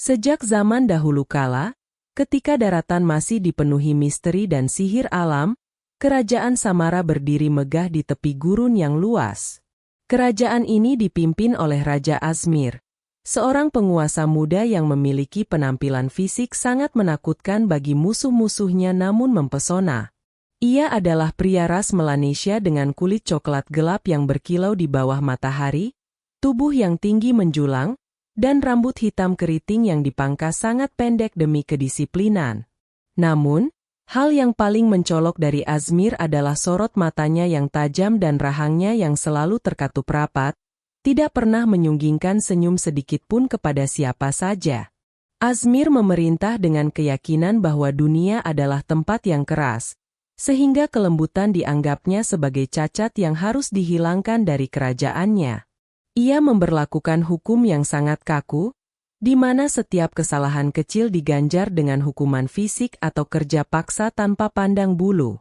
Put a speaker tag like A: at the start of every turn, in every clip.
A: Sejak zaman dahulu kala, ketika daratan masih dipenuhi misteri dan sihir alam, kerajaan Samara berdiri megah di tepi gurun yang luas. Kerajaan ini dipimpin oleh Raja Azmir, seorang penguasa muda yang memiliki penampilan fisik sangat menakutkan bagi musuh-musuhnya namun mempesona. Ia adalah pria ras Melanesia dengan kulit coklat gelap yang berkilau di bawah matahari, tubuh yang tinggi menjulang, dan rambut hitam keriting yang dipangkas sangat pendek demi kedisiplinan. Namun, hal yang paling mencolok dari Azmir adalah sorot matanya yang tajam dan rahangnya yang selalu terkatup rapat, tidak pernah menyunggingkan senyum sedikit pun kepada siapa saja. Azmir memerintah dengan keyakinan bahwa dunia adalah tempat yang keras, sehingga kelembutan dianggapnya sebagai cacat yang harus dihilangkan dari kerajaannya. Ia memberlakukan hukum yang sangat kaku, di mana setiap kesalahan kecil diganjar dengan hukuman fisik atau kerja paksa tanpa pandang bulu.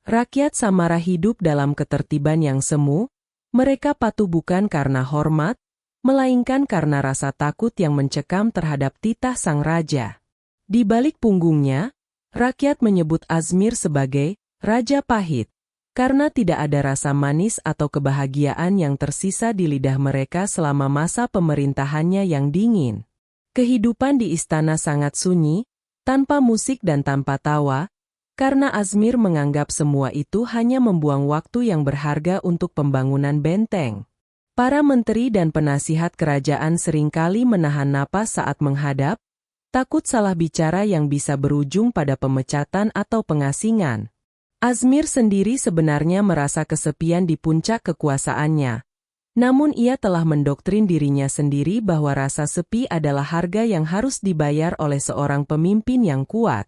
A: Rakyat Samara hidup dalam ketertiban yang semu, mereka patuh bukan karena hormat, melainkan karena rasa takut yang mencekam terhadap titah sang raja. Di balik punggungnya, rakyat menyebut Azmir sebagai Raja Pahit, karena tidak ada rasa manis atau kebahagiaan yang tersisa di lidah mereka selama masa pemerintahannya yang dingin. Kehidupan di istana sangat sunyi, tanpa musik dan tanpa tawa, karena Azmir menganggap semua itu hanya membuang waktu yang berharga untuk pembangunan benteng. Para menteri dan penasihat kerajaan seringkali menahan napas saat menghadap, takut salah bicara yang bisa berujung pada pemecatan atau pengasingan. Azmir sendiri sebenarnya merasa kesepian di puncak kekuasaannya. Namun ia telah mendoktrin dirinya sendiri bahwa rasa sepi adalah harga yang harus dibayar oleh seorang pemimpin yang kuat.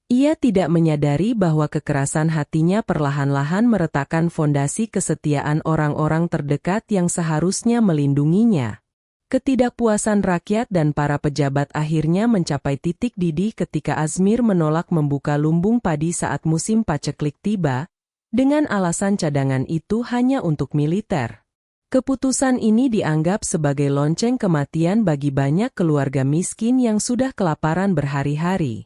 A: Ia tidak menyadari bahwa kekerasan hatinya perlahan-lahan meretakkan fondasi kesetiaan orang-orang terdekat yang seharusnya melindunginya. Ketidakpuasan rakyat dan para pejabat akhirnya mencapai titik didih ketika Azmir menolak membuka lumbung padi saat musim paceklik tiba, dengan alasan cadangan itu hanya untuk militer. Keputusan ini dianggap sebagai lonceng kematian bagi banyak keluarga miskin yang sudah kelaparan berhari-hari.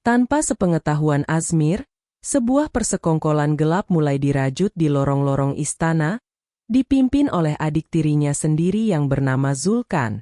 A: Tanpa sepengetahuan Azmir, sebuah persekongkolan gelap mulai dirajut di lorong-lorong istana, dipimpin oleh adik tirinya sendiri yang bernama Zulkan.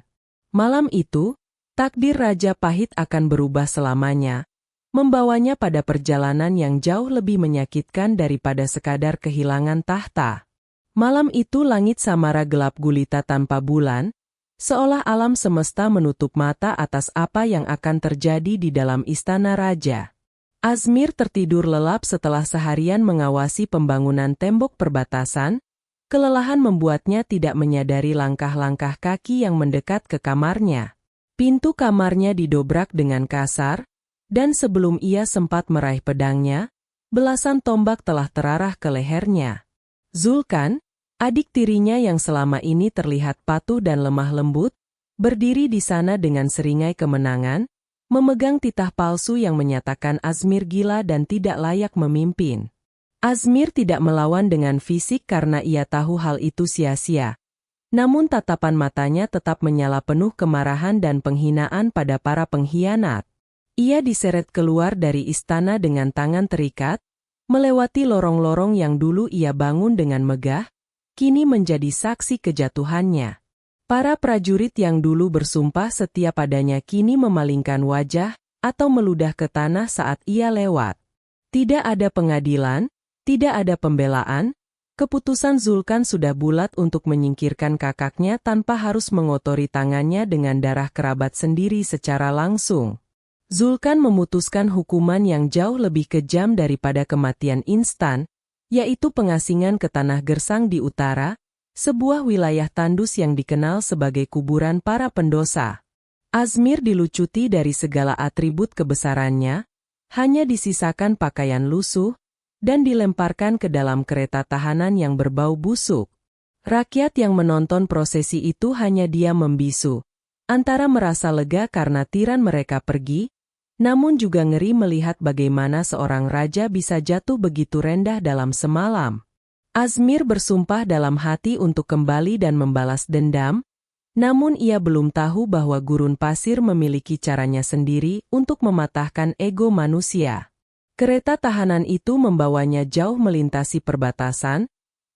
A: Malam itu, takdir Raja Pahit akan berubah selamanya, membawanya pada perjalanan yang jauh lebih menyakitkan daripada sekadar kehilangan tahta. Malam itu langit Samara gelap gulita tanpa bulan, seolah alam semesta menutup mata atas apa yang akan terjadi di dalam istana raja. Azmir tertidur lelap setelah seharian mengawasi pembangunan tembok perbatasan. Kelelahan membuatnya tidak menyadari langkah-langkah kaki yang mendekat ke kamarnya. Pintu kamarnya didobrak dengan kasar, dan sebelum ia sempat meraih pedangnya, belasan tombak telah terarah ke lehernya. Zulkan, adik tirinya yang selama ini terlihat patuh dan lemah lembut, berdiri di sana dengan seringai kemenangan, memegang titah palsu yang menyatakan Azmir gila dan tidak layak memimpin. Azmir tidak melawan dengan fisik karena ia tahu hal itu sia-sia. Namun tatapan matanya tetap menyala penuh kemarahan dan penghinaan pada para pengkhianat. Ia diseret keluar dari istana dengan tangan terikat, melewati lorong-lorong yang dulu ia bangun dengan megah, kini menjadi saksi kejatuhannya. Para prajurit yang dulu bersumpah setia padanya kini memalingkan wajah atau meludah ke tanah saat ia lewat. Tidak ada pengadilan, tidak ada pembelaan, keputusan Zulkan sudah bulat untuk menyingkirkan kakaknya tanpa harus mengotori tangannya dengan darah kerabat sendiri secara langsung. Zulkan memutuskan hukuman yang jauh lebih kejam daripada kematian instan, yaitu pengasingan ke Tanah Gersang di utara, sebuah wilayah tandus yang dikenal sebagai kuburan para pendosa. Azmir dilucuti dari segala atribut kebesarannya, hanya disisakan pakaian lusuh, dan dilemparkan ke dalam kereta tahanan yang berbau busuk. Rakyat yang menonton prosesi itu hanya diam membisu, antara merasa lega karena tiran mereka pergi, namun juga ngeri melihat bagaimana seorang raja bisa jatuh begitu rendah dalam semalam. Azmir bersumpah dalam hati untuk kembali dan membalas dendam, Namun ia belum tahu bahwa gurun pasir memiliki caranya sendiri untuk mematahkan ego manusia. Kereta tahanan itu membawanya jauh melintasi perbatasan,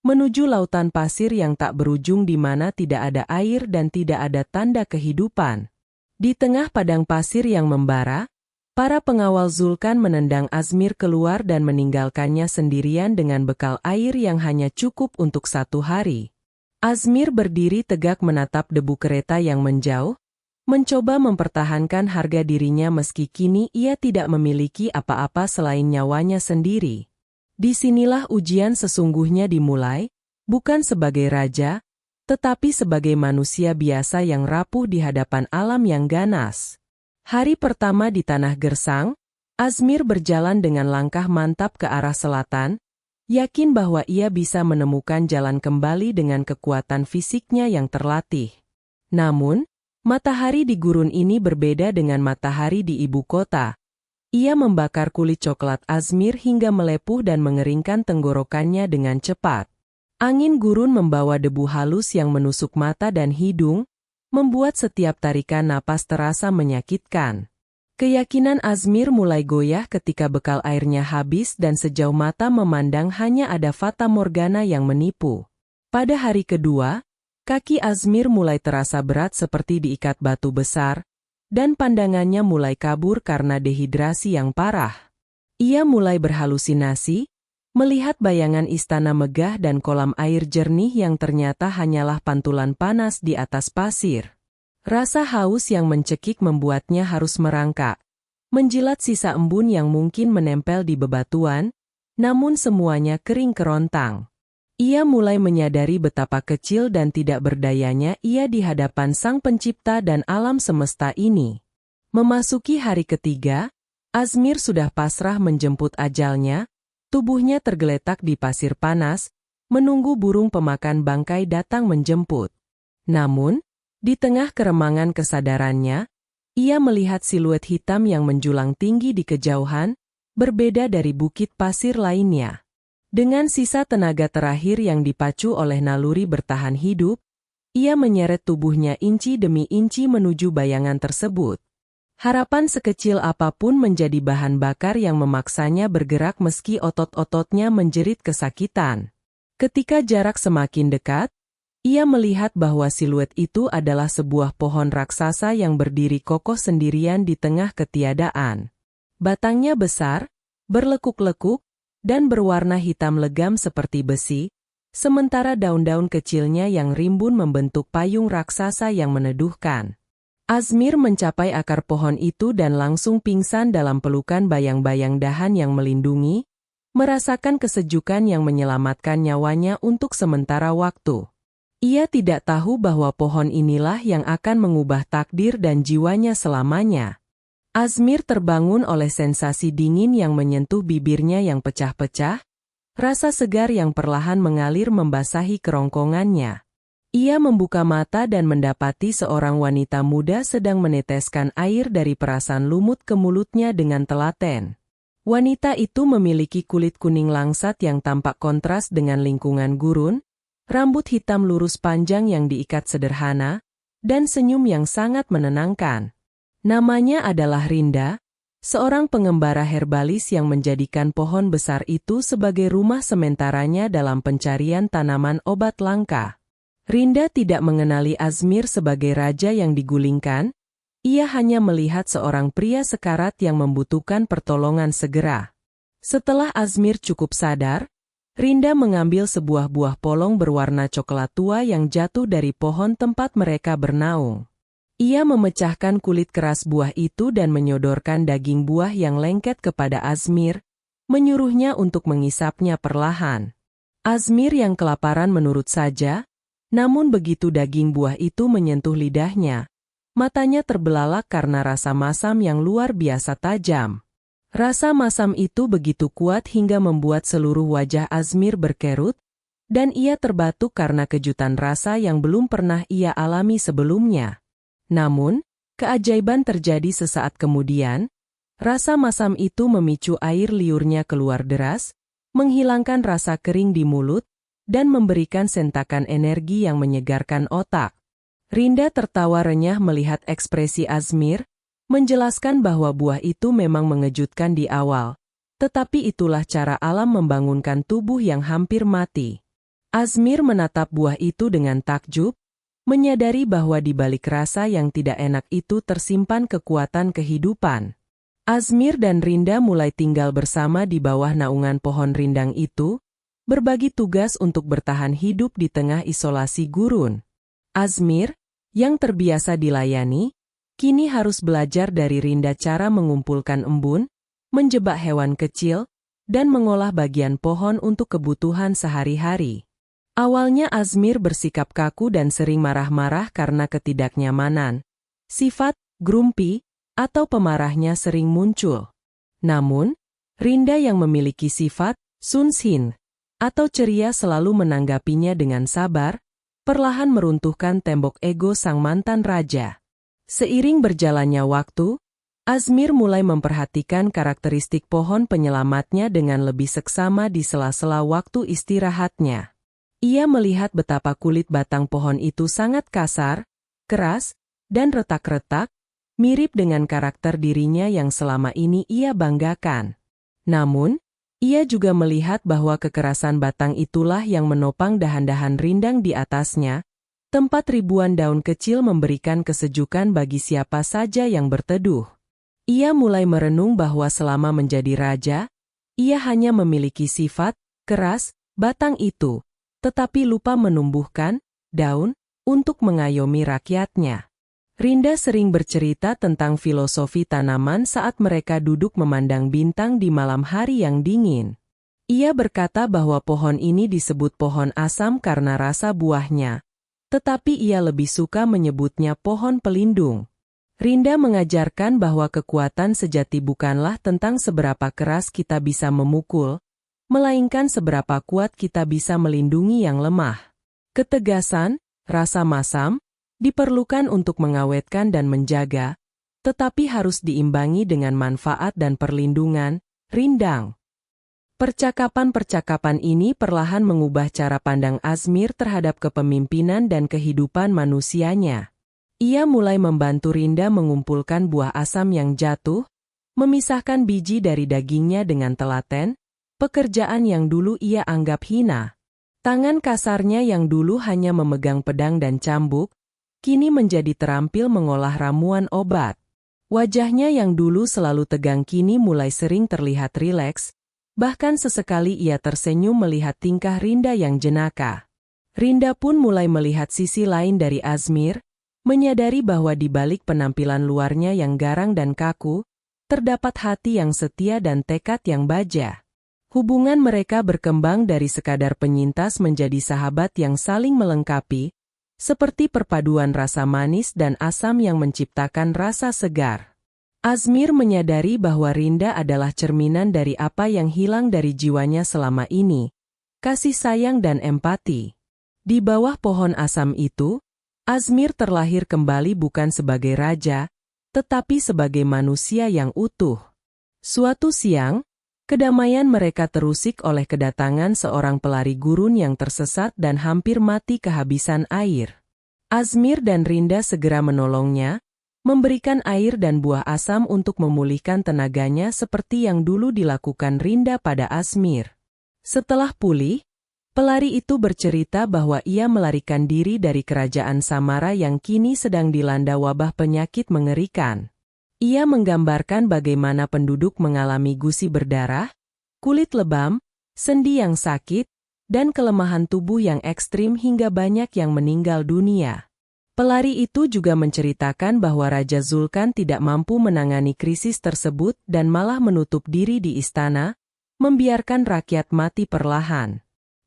A: menuju lautan pasir yang tak berujung di mana tidak ada air dan tidak ada tanda kehidupan. Di tengah padang pasir yang membara, para pengawal Zulkan menendang Azmir keluar dan meninggalkannya sendirian dengan bekal air yang hanya cukup untuk 1 hari. Azmir berdiri tegak menatap debu kereta yang menjauh, mencoba mempertahankan harga dirinya meski kini ia tidak memiliki apa-apa selain nyawanya sendiri. Disinilah ujian sesungguhnya dimulai, bukan sebagai raja, tetapi sebagai manusia biasa yang rapuh di hadapan alam yang ganas. Hari pertama di Tanah Gersang, Azmir berjalan dengan langkah mantap ke arah selatan, yakin bahwa ia bisa menemukan jalan kembali dengan kekuatan fisiknya yang terlatih. Namun, matahari di gurun ini berbeda dengan matahari di ibu kota. Ia membakar kulit coklat Azmir hingga melepuh dan mengeringkan tenggorokannya dengan cepat. Angin gurun membawa debu halus yang menusuk mata dan hidung, membuat setiap tarikan napas terasa menyakitkan. Keyakinan Azmir mulai goyah ketika bekal airnya habis dan sejauh mata memandang hanya ada fata morgana yang menipu. Pada hari kedua, kaki Azmir mulai terasa berat seperti diikat batu besar, dan pandangannya mulai kabur karena dehidrasi yang parah. Ia mulai berhalusinasi, melihat bayangan istana megah dan kolam air jernih yang ternyata hanyalah pantulan panas di atas pasir. Rasa haus yang mencekik membuatnya harus merangkak, menjilat sisa embun yang mungkin menempel di bebatuan, namun semuanya kering kerontang. Ia mulai menyadari betapa kecil dan tidak berdayanya ia di hadapan Sang Pencipta dan alam semesta ini. Memasuki hari ketiga, Azmir sudah pasrah menjemput ajalnya, tubuhnya tergeletak di pasir panas, menunggu burung pemakan bangkai datang menjemput. Namun, di tengah keremangan kesadarannya, ia melihat siluet hitam yang menjulang tinggi di kejauhan, berbeda dari bukit pasir lainnya. Dengan sisa tenaga terakhir yang dipacu oleh naluri bertahan hidup, ia menyeret tubuhnya inci demi inci menuju bayangan tersebut. Harapan sekecil apapun menjadi bahan bakar yang memaksanya bergerak meski otot-ototnya menjerit kesakitan. Ketika jarak semakin dekat, ia melihat bahwa siluet itu adalah sebuah pohon raksasa yang berdiri kokoh sendirian di tengah ketiadaan. Batangnya besar, berlekuk-lekuk, dan berwarna hitam legam seperti besi, sementara daun-daun kecilnya yang rimbun membentuk payung raksasa yang meneduhkan. Azmir mencapai akar pohon itu dan langsung pingsan dalam pelukan bayang-bayang dahan yang melindungi, merasakan kesejukan yang menyelamatkan nyawanya untuk sementara waktu. Ia tidak tahu bahwa pohon inilah yang akan mengubah takdir dan jiwanya selamanya. Azmir terbangun oleh sensasi dingin yang menyentuh bibirnya yang pecah-pecah, rasa segar yang perlahan mengalir membasahi kerongkongannya. Ia membuka mata dan mendapati seorang wanita muda sedang meneteskan air dari perasan lumut ke mulutnya dengan telaten. Wanita itu memiliki kulit kuning langsat yang tampak kontras dengan lingkungan gurun, rambut hitam lurus panjang yang diikat sederhana, dan senyum yang sangat menenangkan. Namanya adalah Rinda, seorang pengembara herbalis yang menjadikan pohon besar itu sebagai rumah sementaranya dalam pencarian tanaman obat langka. Rinda tidak mengenali Azmir sebagai raja yang digulingkan, ia hanya melihat seorang pria sekarat yang membutuhkan pertolongan segera. Setelah Azmir cukup sadar, Rinda mengambil sebuah buah polong berwarna coklat tua yang jatuh dari pohon tempat mereka bernaung. Ia memecahkan kulit keras buah itu dan menyodorkan daging buah yang lengket kepada Azmir, menyuruhnya untuk mengisapnya perlahan. Azmir yang kelaparan menurut saja, namun begitu daging buah itu menyentuh lidahnya, matanya terbelalak karena rasa masam yang luar biasa tajam. Rasa masam itu begitu kuat hingga membuat seluruh wajah Azmir berkerut, dan ia terbatuk karena kejutan rasa yang belum pernah ia alami sebelumnya. Namun, keajaiban terjadi sesaat kemudian, rasa masam itu memicu air liurnya keluar deras, menghilangkan rasa kering di mulut, dan memberikan sentakan energi yang menyegarkan otak. Rinda tertawa renyah melihat ekspresi Azmir, menjelaskan bahwa buah itu memang mengejutkan di awal, tetapi itulah cara alam membangunkan tubuh yang hampir mati. Azmir menatap buah itu dengan takjub, menyadari bahwa di balik rasa yang tidak enak itu tersimpan kekuatan kehidupan. Azmir dan Rinda mulai tinggal bersama di bawah naungan pohon rindang itu, berbagi tugas untuk bertahan hidup di tengah isolasi gurun. Azmir, yang terbiasa dilayani, kini harus belajar dari Rinda cara mengumpulkan embun, menjebak hewan kecil, dan mengolah bagian pohon untuk kebutuhan sehari-hari. Awalnya Azmir bersikap kaku dan sering marah-marah karena ketidaknyamanan. Sifat grumpy atau pemarahnya sering muncul. Namun, Rinda yang memiliki sifat sunsin atau ceria selalu menanggapinya dengan sabar, perlahan meruntuhkan tembok ego sang mantan raja. Seiring berjalannya waktu, Azmir mulai memperhatikan karakteristik pohon penyelamatnya dengan lebih seksama di sela-sela waktu istirahatnya. Ia melihat betapa kulit batang pohon itu sangat kasar, keras, dan retak-retak, mirip dengan karakter dirinya yang selama ini ia banggakan. Namun, ia juga melihat bahwa kekerasan batang itulah yang menopang dahan-dahan rindang di atasnya, tempat ribuan daun kecil memberikan kesejukan bagi siapa saja yang berteduh. Ia mulai merenung bahwa selama menjadi raja, ia hanya memiliki sifat keras batang itu, tetapi lupa menumbuhkan daun untuk mengayomi rakyatnya. Rinda sering bercerita tentang filosofi tanaman saat mereka duduk memandang bintang di malam hari yang dingin. Ia berkata bahwa pohon ini disebut pohon asam karena rasa buahnya, tetapi ia lebih suka menyebutnya pohon pelindung. Rinda mengajarkan bahwa kekuatan sejati bukanlah tentang seberapa keras kita bisa memukul, melainkan seberapa kuat kita bisa melindungi yang lemah. Ketegasan, rasa masam, diperlukan untuk mengawetkan dan menjaga, tetapi harus diimbangi dengan manfaat dan perlindungan, rindang. Percakapan-percakapan ini perlahan mengubah cara pandang Azmir terhadap kepemimpinan dan kehidupan manusianya. Ia mulai membantu Rinda mengumpulkan buah asam yang jatuh, memisahkan biji dari dagingnya dengan telaten, pekerjaan yang dulu ia anggap hina. Tangan kasarnya yang dulu hanya memegang pedang dan cambuk, kini menjadi terampil mengolah ramuan obat. Wajahnya yang dulu selalu tegang kini mulai sering terlihat rileks, bahkan sesekali ia tersenyum melihat tingkah Rinda yang jenaka. Rinda pun mulai melihat sisi lain dari Azmir, menyadari bahwa di balik penampilan luarnya yang garang dan kaku, terdapat hati yang setia dan tekad yang baja. Hubungan mereka berkembang dari sekadar penyintas menjadi sahabat yang saling melengkapi, seperti perpaduan rasa manis dan asam yang menciptakan rasa segar. Azmir menyadari bahwa Rinda adalah cerminan dari apa yang hilang dari jiwanya selama ini, kasih sayang dan empati. Di bawah pohon asam itu, Azmir terlahir kembali bukan sebagai raja, tetapi sebagai manusia yang utuh. Suatu siang, kedamaian mereka terusik oleh kedatangan seorang pelari gurun yang tersesat dan hampir mati kehabisan air. Azmir dan Rinda segera menolongnya, memberikan air dan buah asam untuk memulihkan tenaganya seperti yang dulu dilakukan Rinda pada Azmir. Setelah pulih, pelari itu bercerita bahwa ia melarikan diri dari kerajaan Samara yang kini sedang dilanda wabah penyakit mengerikan. Ia menggambarkan bagaimana penduduk mengalami gusi berdarah, kulit lebam, sendi yang sakit, dan kelemahan tubuh yang ekstrim hingga banyak yang meninggal dunia. Pelari itu juga menceritakan bahwa Raja Zulkan tidak mampu menangani krisis tersebut dan malah menutup diri di istana, membiarkan rakyat mati perlahan.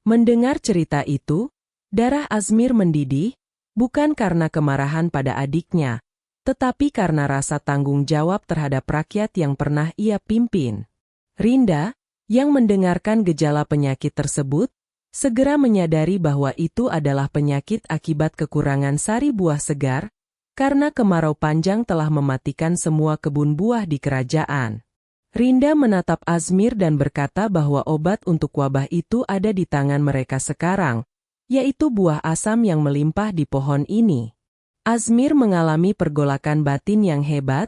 A: Mendengar cerita itu, darah Azmir mendidih, bukan karena kemarahan pada adiknya, tetapi karena rasa tanggung jawab terhadap rakyat yang pernah ia pimpin. Rinda, yang mendengarkan gejala penyakit tersebut, segera menyadari bahwa itu adalah penyakit akibat kekurangan sari buah segar, karena kemarau panjang telah mematikan semua kebun buah di kerajaan. Rinda menatap Azmir dan berkata bahwa obat untuk wabah itu ada di tangan mereka sekarang, yaitu buah asam yang melimpah di pohon ini. Azmir mengalami pergolakan batin yang hebat,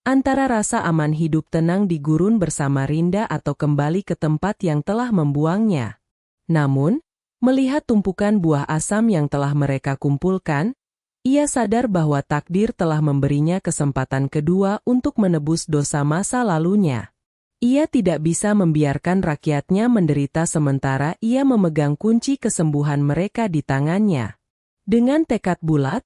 A: antara rasa aman hidup tenang di gurun bersama Rinda atau kembali ke tempat yang telah membuangnya. Namun, melihat tumpukan buah asam yang telah mereka kumpulkan, ia sadar bahwa takdir telah memberinya kesempatan kedua untuk menebus dosa masa lalunya. Ia tidak bisa membiarkan rakyatnya menderita sementara ia memegang kunci kesembuhan mereka di tangannya. Dengan tekad bulat,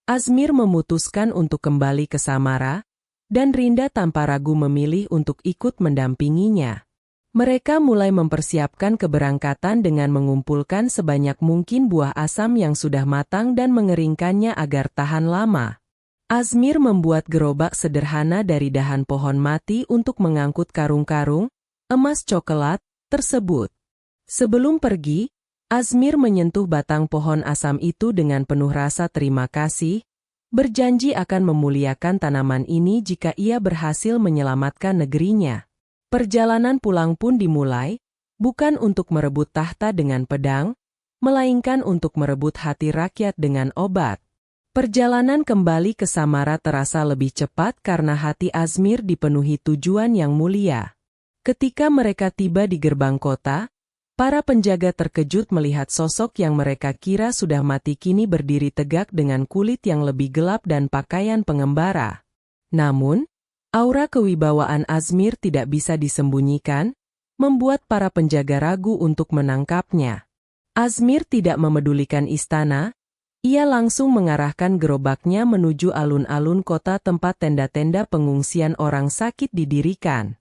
A: Azmir memutuskan untuk kembali ke Samara, dan Rinda tanpa ragu memilih untuk ikut mendampinginya. Mereka mulai mempersiapkan keberangkatan dengan mengumpulkan sebanyak mungkin buah asam yang sudah matang dan mengeringkannya agar tahan lama. Azmir membuat gerobak sederhana dari dahan pohon mati untuk mengangkut karung-karung emas coklat tersebut. Sebelum pergi, Azmir menyentuh batang pohon asam itu dengan penuh rasa terima kasih, berjanji akan memuliakan tanaman ini jika ia berhasil menyelamatkan negerinya. Perjalanan pulang pun dimulai, bukan untuk merebut tahta dengan pedang, melainkan untuk merebut hati rakyat dengan obat. Perjalanan kembali ke Samara terasa lebih cepat karena hati Azmir dipenuhi tujuan yang mulia. Ketika mereka tiba di gerbang kota, para penjaga terkejut melihat sosok yang mereka kira sudah mati kini berdiri tegak dengan kulit yang lebih gelap dan pakaian pengembara. Namun, aura kewibawaan Azmir tidak bisa disembunyikan, membuat para penjaga ragu untuk menangkapnya. Azmir tidak memedulikan istana, ia langsung mengarahkan gerobaknya menuju alun-alun kota tempat tenda-tenda pengungsian orang sakit didirikan.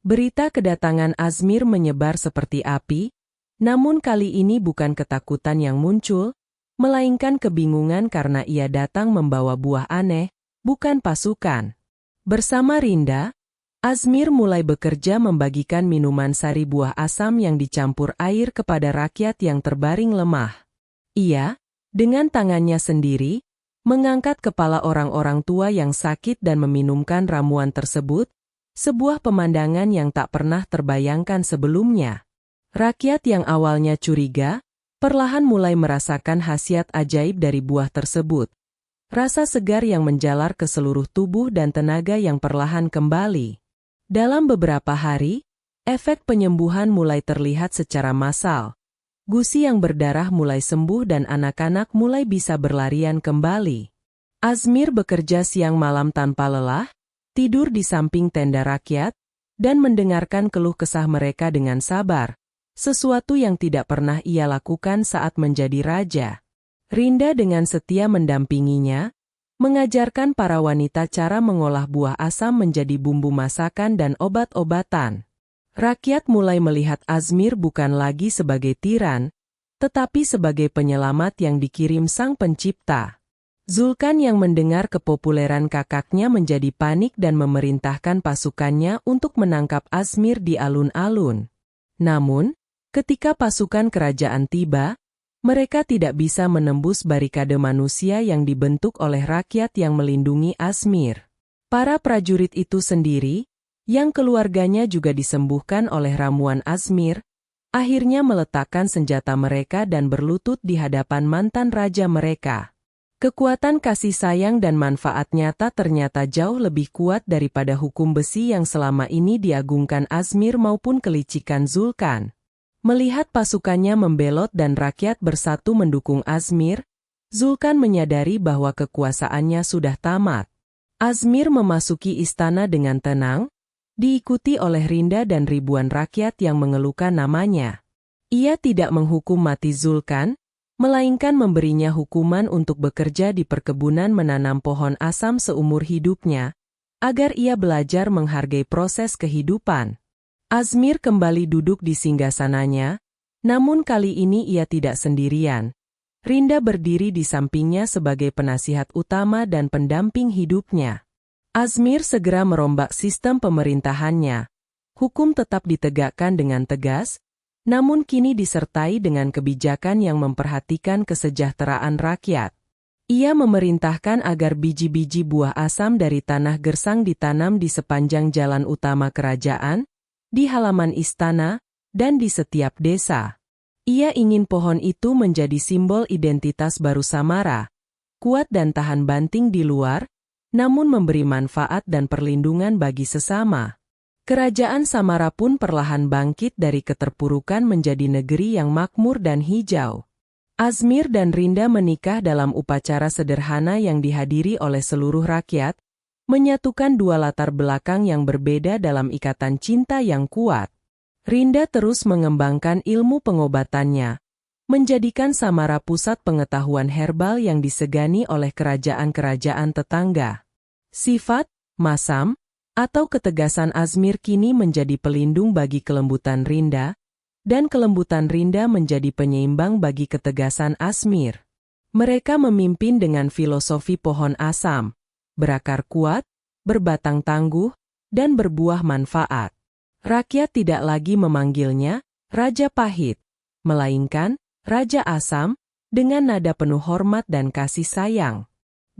A: Berita kedatangan Azmir menyebar seperti api, namun kali ini bukan ketakutan yang muncul, melainkan kebingungan karena ia datang membawa buah aneh, bukan pasukan. Bersama Rinda, Azmir mulai bekerja membagikan minuman sari buah asam yang dicampur air kepada rakyat yang terbaring lemah. Ia, dengan tangannya sendiri, mengangkat kepala orang-orang tua yang sakit dan meminumkan ramuan tersebut, sebuah pemandangan yang tak pernah terbayangkan sebelumnya. Rakyat yang awalnya curiga, perlahan mulai merasakan khasiat ajaib dari buah tersebut. Rasa segar yang menjalar ke seluruh tubuh dan tenaga yang perlahan kembali. Dalam beberapa hari, efek penyembuhan mulai terlihat secara massal. Gusi yang berdarah mulai sembuh dan anak-anak mulai bisa berlarian kembali. Azmir bekerja siang malam tanpa lelah, tidur di samping tenda rakyat, dan mendengarkan keluh kesah mereka dengan sabar, sesuatu yang tidak pernah ia lakukan saat menjadi raja. Rinda dengan setia mendampinginya, mengajarkan para wanita cara mengolah buah asam menjadi bumbu masakan dan obat-obatan. Rakyat mulai melihat Azmir bukan lagi sebagai tiran, tetapi sebagai penyelamat yang dikirim Sang Pencipta. Zulkan yang mendengar kepopuleran kakaknya menjadi panik dan memerintahkan pasukannya untuk menangkap Azmir di alun-alun. Namun, ketika pasukan kerajaan tiba, mereka tidak bisa menembus barikade manusia yang dibentuk oleh rakyat yang melindungi Azmir. Para prajurit itu sendiri, yang keluarganya juga disembuhkan oleh ramuan Azmir, akhirnya meletakkan senjata mereka dan berlutut di hadapan mantan raja mereka. Kekuatan kasih sayang dan manfaat nyata ternyata jauh lebih kuat daripada hukum besi yang selama ini diagungkan Azmir maupun kelicikan Zulkan. Melihat pasukannya membelot dan rakyat bersatu mendukung Azmir, Zulkan menyadari bahwa kekuasaannya sudah tamat. Azmir memasuki istana dengan tenang, diikuti oleh Rinda dan ribuan rakyat yang mengeluhkan namanya. Ia tidak menghukum mati Zulkan, melainkan memberinya hukuman untuk bekerja di perkebunan menanam pohon asam seumur hidupnya, agar ia belajar menghargai proses kehidupan. Azmir kembali duduk di singgasananya, namun kali ini ia tidak sendirian. Rinda berdiri di sampingnya sebagai penasihat utama dan pendamping hidupnya. Azmir segera merombak sistem pemerintahannya. Hukum tetap ditegakkan dengan tegas, namun kini disertai dengan kebijakan yang memperhatikan kesejahteraan rakyat. Ia memerintahkan agar biji-biji buah asam dari tanah gersang ditanam di sepanjang jalan utama kerajaan, di halaman istana, dan di setiap desa. Ia ingin pohon itu menjadi simbol identitas baru Samara, kuat dan tahan banting di luar, namun memberi manfaat dan perlindungan bagi sesama. Kerajaan Samara pun perlahan bangkit dari keterpurukan menjadi negeri yang makmur dan hijau. Azmir dan Rinda menikah dalam upacara sederhana yang dihadiri oleh seluruh rakyat, menyatukan dua latar belakang yang berbeda dalam ikatan cinta yang kuat. Rinda terus mengembangkan ilmu pengobatannya, menjadikan Samara pusat pengetahuan herbal yang disegani oleh kerajaan-kerajaan tetangga. Sifat, masam, atau ketegasan Azmir kini menjadi pelindung bagi kelembutan Rinda, dan kelembutan Rinda menjadi penyeimbang bagi ketegasan Azmir. Mereka memimpin dengan filosofi pohon asam, berakar kuat, berbatang tangguh, dan berbuah manfaat. Rakyat tidak lagi memanggilnya Raja Pahit, melainkan Raja Asam, dengan nada penuh hormat dan kasih sayang.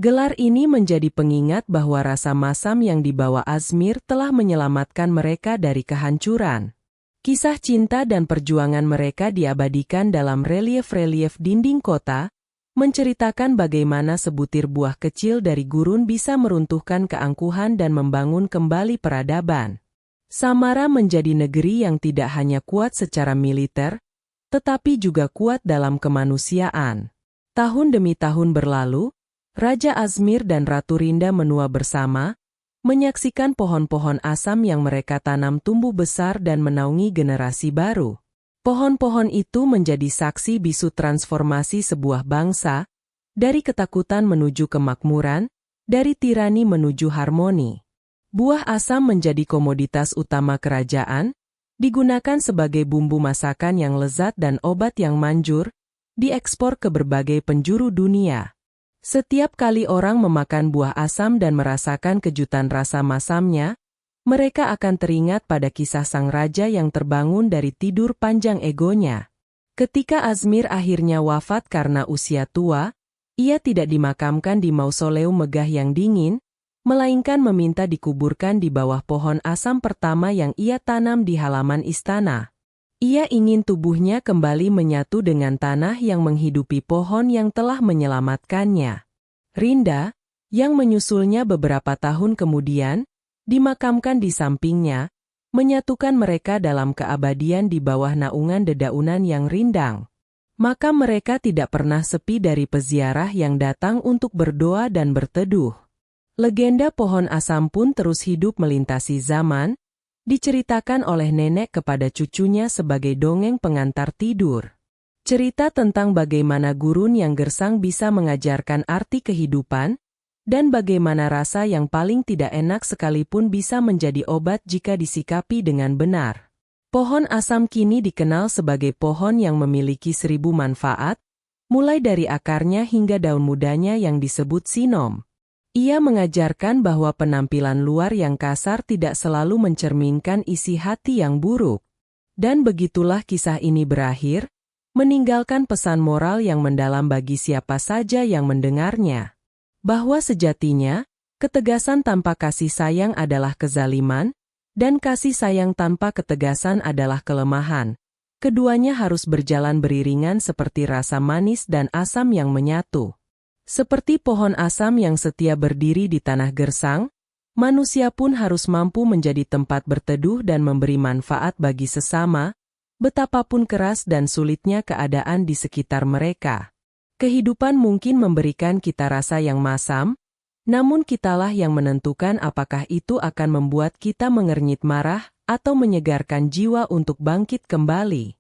A: Gelar ini menjadi pengingat bahwa rasa masam yang dibawa Azmir telah menyelamatkan mereka dari kehancuran. Kisah cinta dan perjuangan mereka diabadikan dalam relief-relief dinding kota, menceritakan bagaimana sebutir buah kecil dari gurun bisa meruntuhkan keangkuhan dan membangun kembali peradaban. Samara menjadi negeri yang tidak hanya kuat secara militer, tetapi juga kuat dalam kemanusiaan. Tahun demi tahun berlalu, Raja Azmir dan Ratu Rinda menua bersama, menyaksikan pohon-pohon asam yang mereka tanam tumbuh besar dan menaungi generasi baru. Pohon-pohon itu menjadi saksi bisu transformasi sebuah bangsa, dari ketakutan menuju kemakmuran, dari tirani menuju harmoni. Buah asam menjadi komoditas utama kerajaan, digunakan sebagai bumbu masakan yang lezat dan obat yang manjur, diekspor ke berbagai penjuru dunia. Setiap kali orang memakan buah asam dan merasakan kejutan rasa masamnya, mereka akan teringat pada kisah sang raja yang terbangun dari tidur panjang egonya. Ketika Azmir akhirnya wafat karena usia tua, ia tidak dimakamkan di mausoleum megah yang dingin, melainkan meminta dikuburkan di bawah pohon asam pertama yang ia tanam di halaman istana. Ia ingin tubuhnya kembali menyatu dengan tanah yang menghidupi pohon yang telah menyelamatkannya. Rinda, yang menyusulnya beberapa tahun kemudian, dimakamkan di sampingnya, menyatukan mereka dalam keabadian di bawah naungan dedaunan yang rindang. Makam mereka tidak pernah sepi dari peziarah yang datang untuk berdoa dan berteduh. Legenda pohon asam pun terus hidup melintasi zaman, diceritakan oleh nenek kepada cucunya sebagai dongeng pengantar tidur. Cerita tentang bagaimana gurun yang gersang bisa mengajarkan arti kehidupan, dan bagaimana rasa yang paling tidak enak sekalipun bisa menjadi obat jika disikapi dengan benar. Pohon asam kini dikenal sebagai pohon yang memiliki 1000 manfaat, mulai dari akarnya hingga daun mudanya yang disebut sinom. Ia mengajarkan bahwa penampilan luar yang kasar tidak selalu mencerminkan isi hati yang buruk. Dan begitulah kisah ini berakhir, meninggalkan pesan moral yang mendalam bagi siapa saja yang mendengarnya. Bahwa sejatinya, ketegasan tanpa kasih sayang adalah kezaliman, dan kasih sayang tanpa ketegasan adalah kelemahan. Keduanya harus berjalan beriringan seperti rasa manis dan asam yang menyatu. Seperti pohon asam yang setia berdiri di tanah gersang, manusia pun harus mampu menjadi tempat berteduh dan memberi manfaat bagi sesama, betapapun keras dan sulitnya keadaan di sekitar mereka. Kehidupan mungkin memberikan kita rasa yang masam, namun kitalah yang menentukan apakah itu akan membuat kita mengernyit marah atau menyegarkan jiwa untuk bangkit kembali.